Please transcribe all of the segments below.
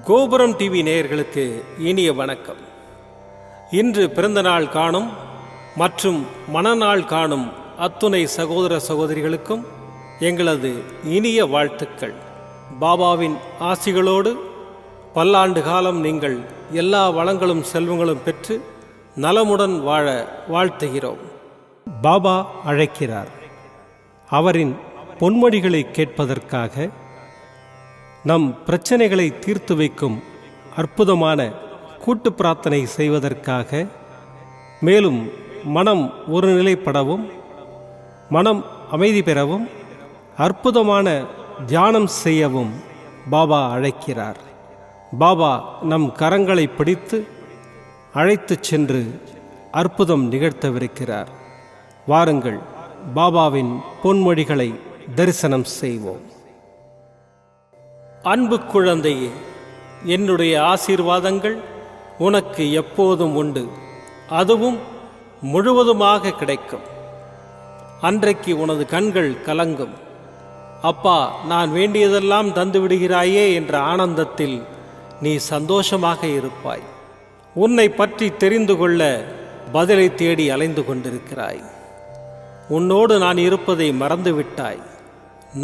கோபுரம் டிவி நேயர்களுக்கு இனிய வணக்கம். இன்று பிறந்தநாள் காணும் மற்றும் மணநாள் காணும் அத்துணை சகோதர சகோதரிகளுக்கும் எங்களது இனிய வாழ்த்துக்கள். பாபாவின் ஆசிகளோடு பல்லாண்டு காலம் நீங்கள் எல்லா வளங்களும் செல்வங்களும் பெற்று நலமுடன் வாழ வாழ்த்துகிறோம். பாபா அழைக்கிறார். அவரின் பொன்மொழிகளை கேட்பதற்காக, நம் பிரச்சனைகளை தீர்த்து வைக்கும் அற்புதமான கூட்டு பிரார்த்தனை செய்வதற்காக, மேலும் மனம் ஒருநிலைப்படவும் மனம் அமைதி பெறவும் அற்புதமான தியானம் செய்யவும் பாபா அழைக்கிறார். பாபா நம் கரங்களை பிடித்து அழைத்துச் சென்று அற்புதம் நிகழ்த்தவிருக்கிறார். வாருங்கள், பாபாவின் பொன்மொழிகளை தரிசனம் செய்வோம். அன்பு குழந்தையே, என்னுடைய ஆசீர்வாதங்கள் உனக்கு எப்போதும் உண்டு, அதுவும் முழுவதுமாக கிடைக்கும். அன்றைக்கு உனது கண்கள் கலங்கும். அப்பா, நான் வேண்டியதெல்லாம் தந்து விடுகிறாயே என்ற ஆனந்தத்தில் நீ சந்தோஷமாக இருப்பாய். உன்னை பற்றி தெரிந்து கொள்ள பதிலை தேடி அலைந்து கொண்டிருக்கிறாய். உன்னோடு நான் இருப்பதை மறந்துவிட்டாய்.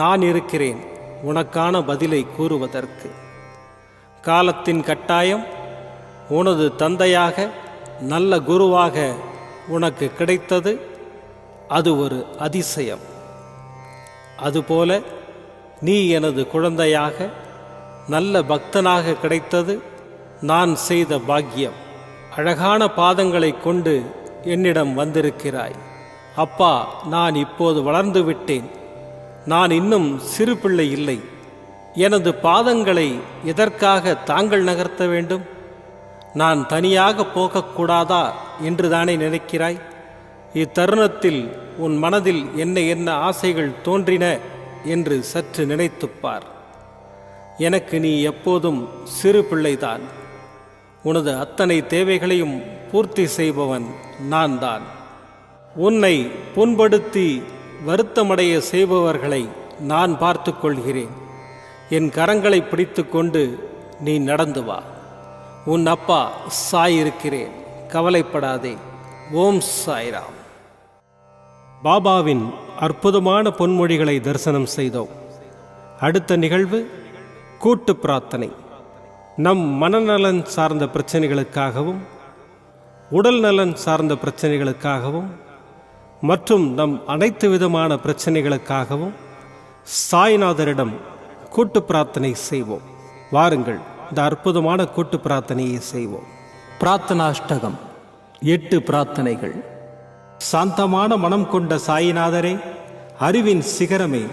நான் இருக்கிறேன் உனக்கான பதிலை கூறுவதற்கு. காலத்தின் கட்டாயம் உனது தந்தையாக, நல்ல குருவாக உனக்கு கிடைத்தது. அது ஒரு அதிசயம். அதுபோல நீ எனது குழந்தையாக, நல்ல பக்தனாக கிடைத்தது நான் செய்த பாக்கியம். அழகான பாதங்களை கொண்டு என்னிடம் வந்திருக்கிறாய். அப்பா, நான் இப்போது வளர்ந்து விட்டேன். நான் இன்னும் சிறு பிள்ளை இல்லை. எனது பாதங்களை எதற்காக தாங்கள் நகர்த்த வேண்டும்? நான் தனியாக போகக்கூடாதா என்று தானே நினைக்கிறாய்? இத்தருணத்தில் உன் மனதில் என்ன ஆசைகள் தோன்றின என்று சற்று நினைத்துப்பார். எனக்கு நீ எப்போதும் சிறு பிள்ளைதான். உனது அத்தனை தேவைகளையும் பூர்த்தி செய்பவன் நான் தான். உன்னை புண்படுத்தி வருத்தமடைய செய்பவர்களை நான் பார்த்து கொள்கிறேன். என் கரங்களை பிடித்து கொண்டு நீ நடந்து வா. உன் அப்பா சாய் இருக்கிறேன், கவலைப்படாதே. ஓம் சாய்ராம். பாபாவின் அற்புதமான பொன்மொழிகளை தரிசனம் செய்தோம். அடுத்த நிகழ்வு கூட்டு பிரார்த்தனை. நம் மனநலன் சார்ந்த பிரச்சனைகளுக்காகவும், உடல் நலன் சார்ந்த பிரச்சனைகளுக்காகவும் மற்றும் நம் அனைத்து விதமான பிரச்சனைகளுக்காகவும் சாய்நாதரிடம் கூட்டு பிரார்த்தனை செய்வோம். வாருங்கள், இந்த அற்புதமான கூட்டு பிரார்த்தனையை செய்வோம். பிரார்த்தனாஷ்டகம். 8 பிரார்த்தனைகள். சாந்தமான மனம் கொண்ட சாயிநாதரே, அறிவின் சிகரமே,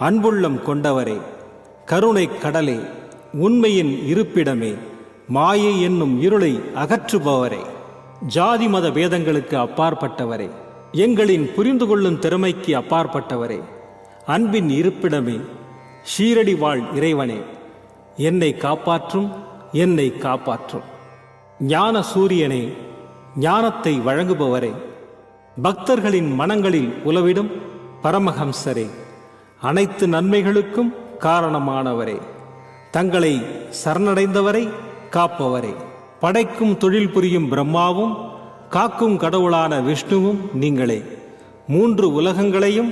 அன்புள்ளம் கொண்டவரே, கருணை கடலே, உண்மையின் இருப்பிடமே, மாயை என்னும் இருளை அகற்றுபவரே, ஜாதி மத பேதங்களுக்கு அப்பாற்பட்டவரே, எங்களின் புரிந்து கொள்ளும் திறமைக்கு அப்பாற்பட்டவரே, அன்பின் இருப்பிடமே, ஷீரடி வாழ் இறைவனே, என்னை காப்பாற்றும், என்னை காப்பாற்றும். ஞான சூரியனே, ஞானத்தை வழங்குபவரே, பக்தர்களின் மனங்களில் உலவிடும் பரமஹம்சரே, அனைத்து நன்மைகளுக்கும் காரணமானவரே, தங்களை சரணடைந்தவரை காப்பவரே, படைக்கும் தொழில் புரியும் பிரம்மாவும் காக்கும் கடவுளான விஷ்ணுவும் நீங்களே. 3 உலகங்களையும்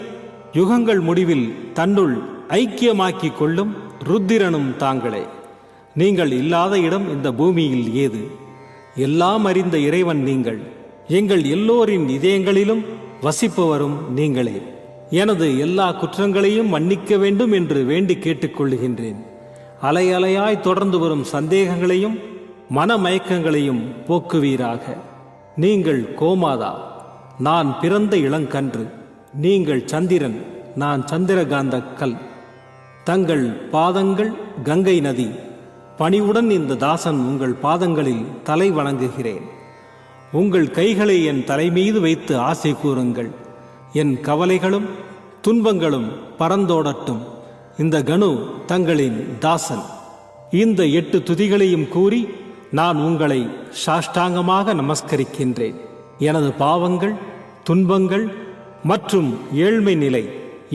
யுகங்கள் முடிவில் தன்னுள் ஐக்கியமாக்கிக் கொள்ளும் ருத்திரனும் தாங்களே. நீங்கள் இல்லாத இடம் இந்த பூமியில் ஏது? எல்லாம் அறிந்த இறைவன் நீங்கள். எங்கள் எல்லோரின் இதயங்களிலும் வசிப்பவரும் நீங்களே. எனது எல்லா குற்றங்களையும் மன்னிக்க வேண்டும் என்று வேண்டி கேட்டுக்கொள்கின்றேன். அலை அலையாய் தொடர்ந்து வரும் சந்தேகங்களையும் மனமயக்கங்களையும் போக்குவீராக. நீங்கள் கோமாதா, நான் பிறந்த இளங்கன்று. நீங்கள் சந்திரன், நான் சந்திரகாந்த கல். தங்கள் பாதங்கள் கங்கை நதி. பணிவுடன் இந்த தாசன் உங்கள் பாதங்களில் தலை வணங்குகிறேன். உங்கள் கைகளை என் தலைமீது வைத்து ஆசை கூறுங்கள். என் கவலைகளும் துன்பங்களும் பறந்தோடட்டும். இந்த கணு தங்களின் தாசன். இந்த 8 துதிகளையும் கூறி நான் உங்களை சாஷ்டாங்கமாக நமஸ்கரிக்கின்றேன். எனது பாவங்கள், துன்பங்கள் மற்றும் ஏழ்மை நிலை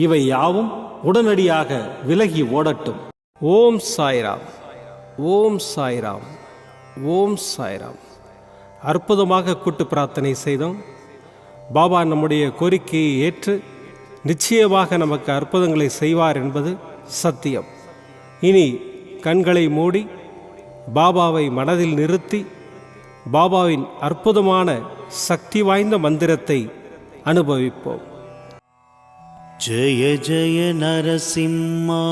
இவை யாவும் உடனடியாக விலகி ஓடட்டும். ஓம் சாய்ராம். ஓம் சாய்ராம். ஓம் சாய்ராம். அற்புதமாக கூட்டு பிரார்த்தனை செய்தோம். பாபா நம்முடைய கோரிக்கையை ஏற்று நிச்சயமாக நமக்கு அற்புதங்களை செய்வார் என்பது சத்தியம். இனி கண்களை மூடி பாபாவை மனதில் நிறுத்தி பாபாவின் அற்புதமான சக்தி வாய்ந்த மந்திரத்தை அனுபவிப்போம். ஜெய ஜெய நரசிம்மா,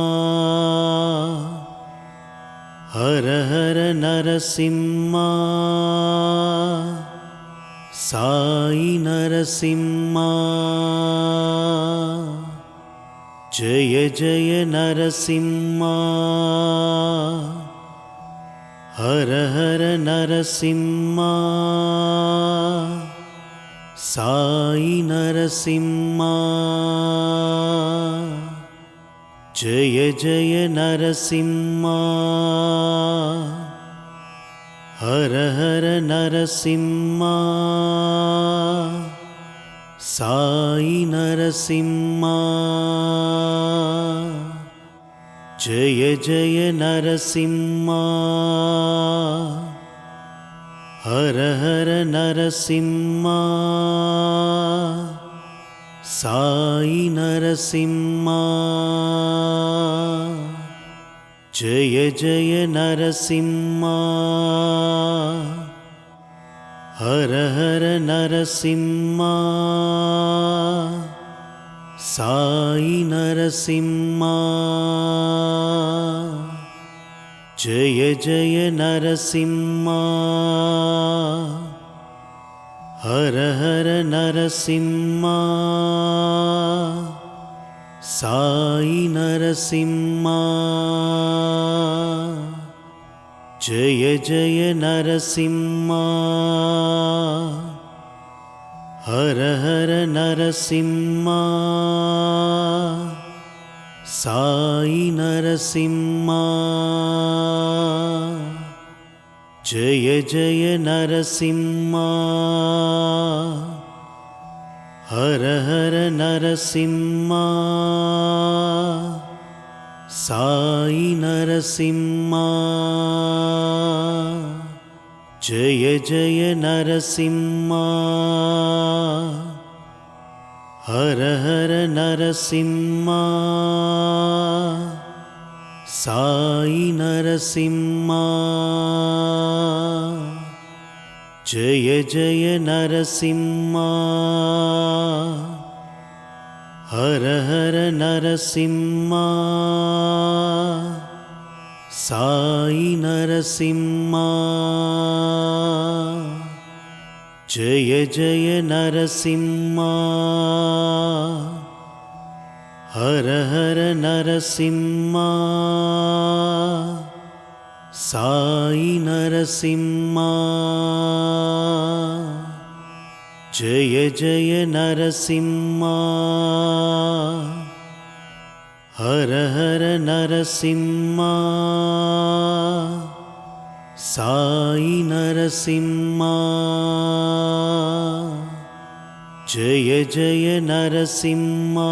ஹர ஹர நரசிம்மா, சாயி நரசிம்மா. ஜெய ஜெய நரசிம்மா, ஹர ஹர நரசிம்மா, சாயி நரசிம்மா. ஜெய ஜெய நரசிம்மா, ஹர ஹர நரசிம்மா, சாயி நரசிம்மா. ஜெய ஜெய நரசிம்மா, ஹர ஹர நரசிம்மா, சாயி நரசிம்மா. ஜெய ஜெய நரசிம்மா, ஹர ஹர நரசிம்மா, சாயி நரசிம்மா. ஜெய ஜெய நரசிம்மா, ஹர ஹர நரசிம்மா, சாயி நரசிம்மா. ஜெய ஜெய நரசிம்மா, ஹர ஹர நரசிம்மா, சாயி நரசிம்மா. ஜெய ஜெய நரசிம்மா, ஹர ஹர நரசிம்மா, சாயி நரசிம்மா. ஜெய ஜெய நரசிம்மா, ஹர ஹர நரசிம்மா, சாயி நரசிம்மா. ஜெய ஜெய நரசிம்மா, ஹர ஹர நரசிம்மா, சாயி நரசிம்மா. ஜெய ஜெய நரசிம்மா, ஹர ஹர நரசிம்மா, சாயி நரசிம்மா. ஜெய ஜெய நரசிம்மா, ஹர ஹர நரசிம்மா, சாயி நரசிம்மா. ஜெய ஜெய நரசிம்மா,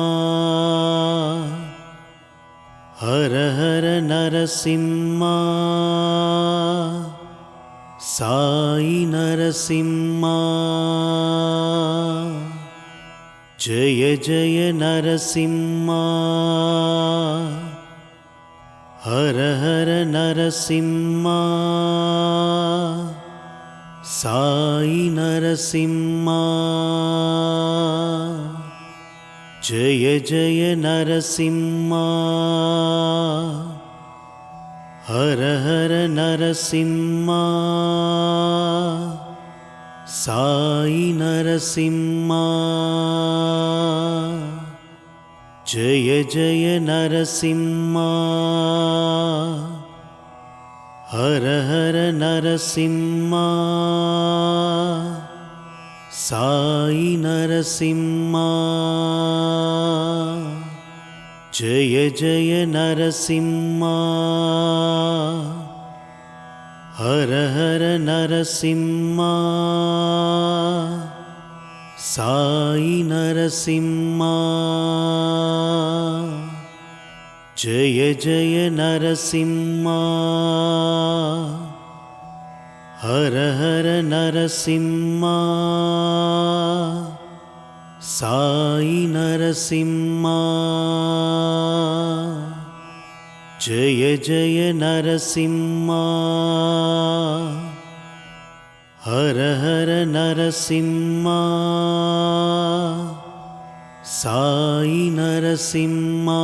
ஹர ஹர நரசிம்மா, சாயி நரசிம்மா. ஜெய ஜெய நரசிம்மா, ஹர ஹர நரசிம்மா, சாயி நரசிம்மா. ஜெய ஜெய நரசிம்மா, ஹர ஹர நரசிம்மா, சாயி நரசிம்மா. ஜெய ஜெய நரசிம்மா, ஹர ஹர நரசிம்மா, சாயி நரசிம்மா. ஜெய ஜெய நரசிம்மா, ஹர ஹர நரசிம்மா, சாயி நரசிம்மா. जय जय नरसिंहा हर हर नरसिंहा साई नरसिंहा जय जय नरसिंहा हर हर नरसिंहा साई नरसिंहा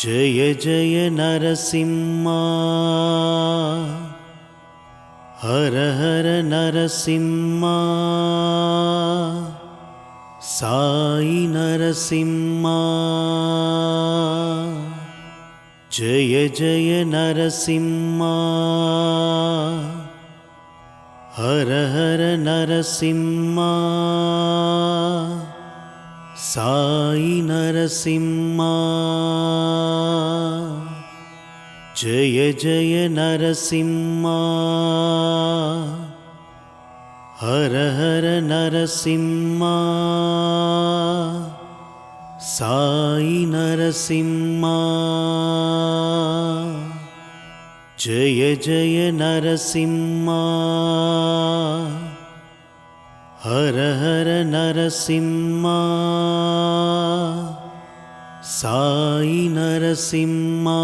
जय जय नरसिंहा हर हर नरसिंहा साई नरसिंहा जय जय नरसिंहा हर हर नरसिंहा साई नरसिंहा जय जय नरसिंहा हर हर नरसिंहा साई नरसिंहा जय जय नरसिंहा हर हर नरसिंहा साई नरसिंहा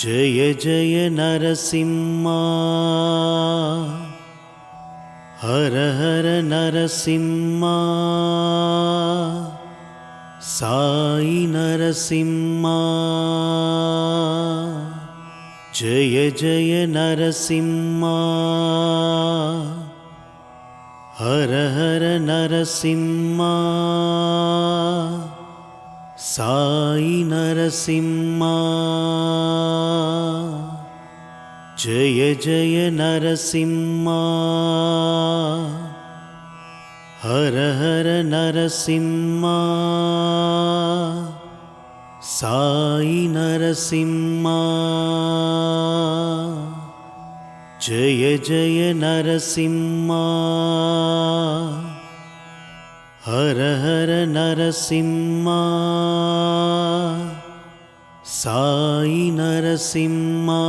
जय जय नरसिंहा हर हर नरसिंहा साई नरसिंहा जय जय नरसिंहा हर हर नरसिंहा साई नरसिंहा जय जय नरसिंहा हर हर नरसिंहा साई नरसिंहा जय जय नरसिंहा हर हर नरसिंहा साई नरसिंहा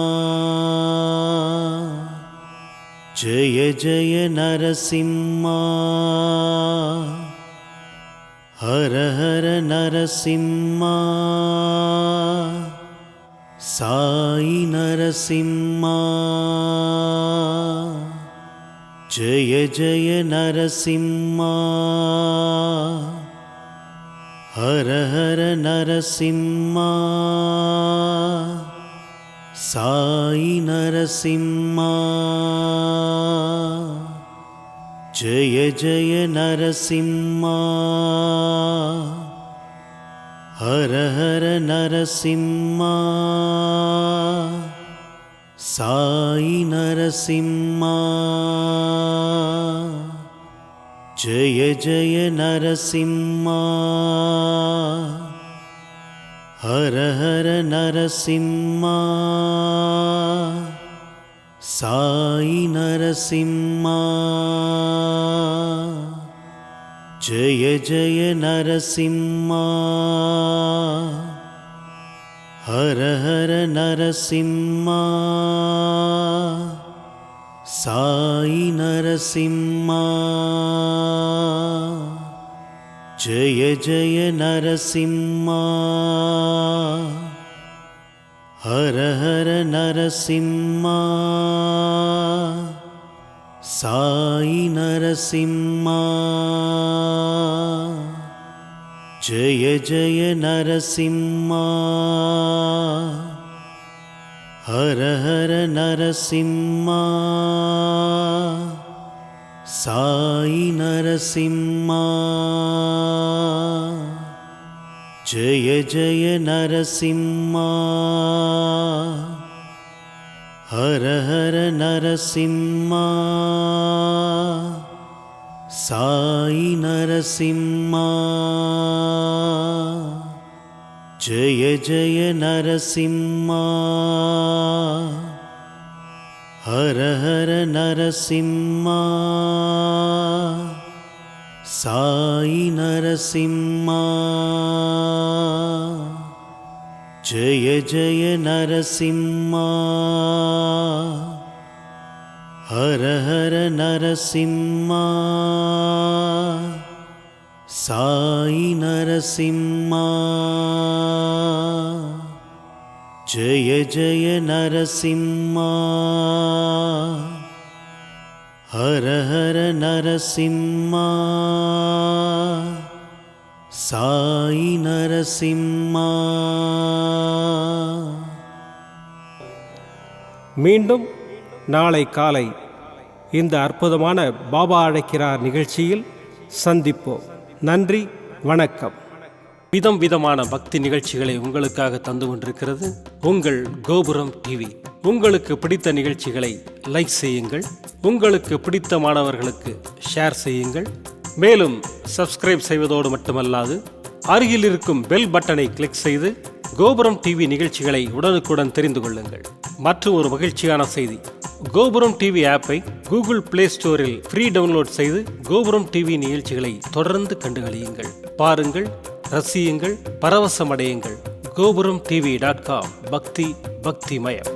जय जय नरसिंहा हर हर नरसिंहा साई नरसिंहा जय जय नरसिंहा हर हर नरसिंहा साई नरसिंहा जय जय नरसिंहा हर हर नरसिंहा साई नरसिंहा जय जय नरसिंहा हर हर नरसिंहा साई नरसिंहा जय जय नरसिंहा हर हर नरसिंहा साई नरसिंहा जय जय नरसिंहा हर हर नरसिंहा साई नरसिंहा जय जय नरसिंहा हर हर नरसिंहा साई नरसिंहा जय जय नरसिंहा हर हर नरसिंहा साई नरसिंहा जय जय नरसिंहा हर हर नरसिंहा साई नरसिम्हा जय जय नरसिम्हा हर हर नरसिम्हा साई नरसिम्हा जय जय नरसिम्हा हर हर नरसिम्हा साई नरसिम्हा மீண்டும் நாளை காலை இந்த அற்புதமான பாபா அழைக்கிறார் நிகழ்ச்சியில் சந்திப்போம். நன்றி, வணக்கம். விதம் விதமான பக்தி நிகழ்ச்சிகளை உங்களுக்காக தந்து கொண்டிருக்கிறது உங்கள் கோபுரம் டிவி. உங்களுக்கு பிடித்த நிகழ்ச்சிகளை லைக் செய்யுங்கள், உங்களுக்கு பிடித்த மாணவர்களுக்கு ஷேர் செய்யுங்கள். மேலும் சப்ஸ்கிரைப் செய்வதோடு மட்டுமல்லாது அருகில் இருக்கும் பெல் பட்டனை கிளிக் செய்து கோபுரம் டிவி நிகழ்ச்சிகளை உடனுக்குடன் தெரிந்து கொள்ளுங்கள். மற்றும் ஒரு மகிழ்ச்சியான செய்தி, கோபுரம் டிவி ஆப்பை கூகுள் பிளே ஸ்டோரில் ஃப்ரீ டவுன்லோட் செய்து கோபுரம் டிவி நிகழ்ச்சிகளை தொடர்ந்து கண்டுகளியுங்கள், பாருங்கள், ரசியுங்கள், பரவசமடையுங்கள். gopuramtv.com பக்தி பக்திமயம்.